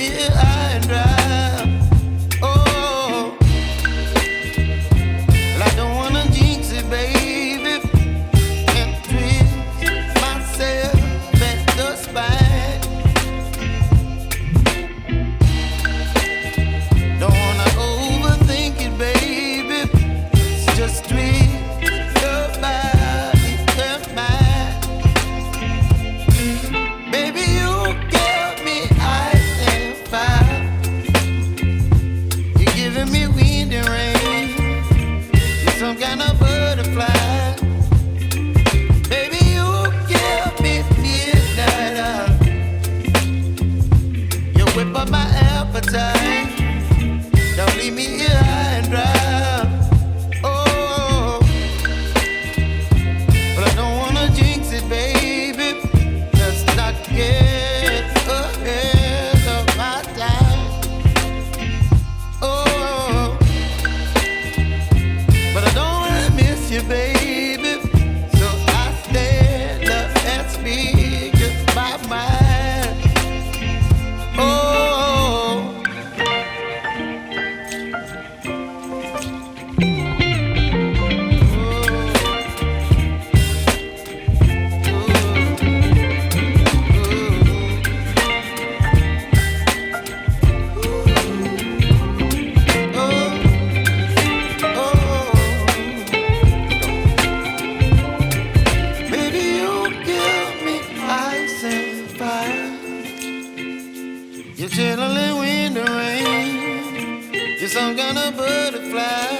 here high and dry. Oh, well, I don't wanna jinx it, baby, and twist myself at the spine. Don't wanna overthink it, baby. It's just twist your body and mine. Baby, you give me ice and fire. You're giving me wind and rain. You're some kind of butterfly. Baby, you give me midnight. You whip up my appetite. Don't leave me here high and dry. Oh, but I don't wanna jinx it, baby. Let's not get ahead of my time. Oh, but I don't wanna miss you, baby. So I stand up and speak just my mind. Oh. Baby, you give me ice and fire. You're channeling wind and rain. You're some kind of butterfly.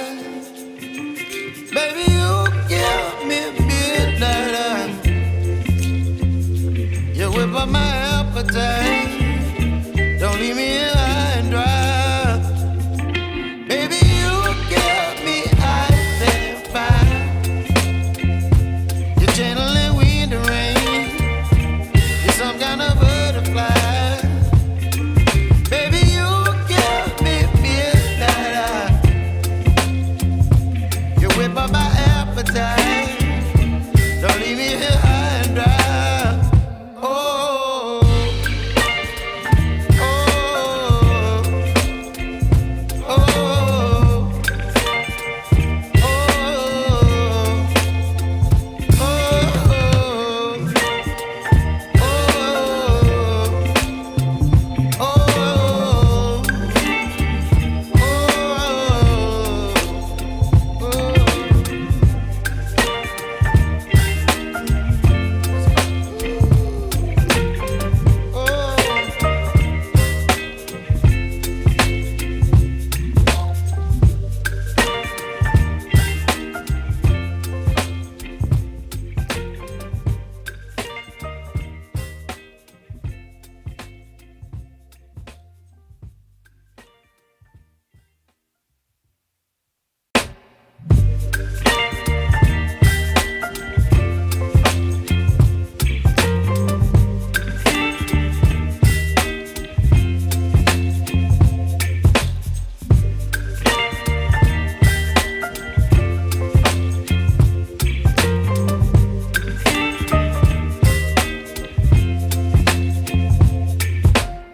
Baby, you give me midnight. You whip up my appetite. Don't leave me here high and dry. Baby, you give me ice and fire. You're channeling wind and rain. You're some kind of butterfly. Baby, you give me midnight. You whip up my appetite. Don't leave me here high and dry. Oh, oh, oh, oh,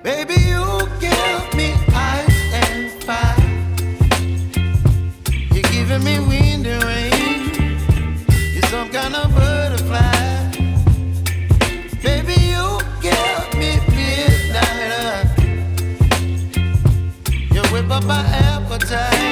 baby, you give me ice and fire. You're giving me wind and rain. You're some kind of butterfly. Baby, you give me midnight. You whip up my appetite.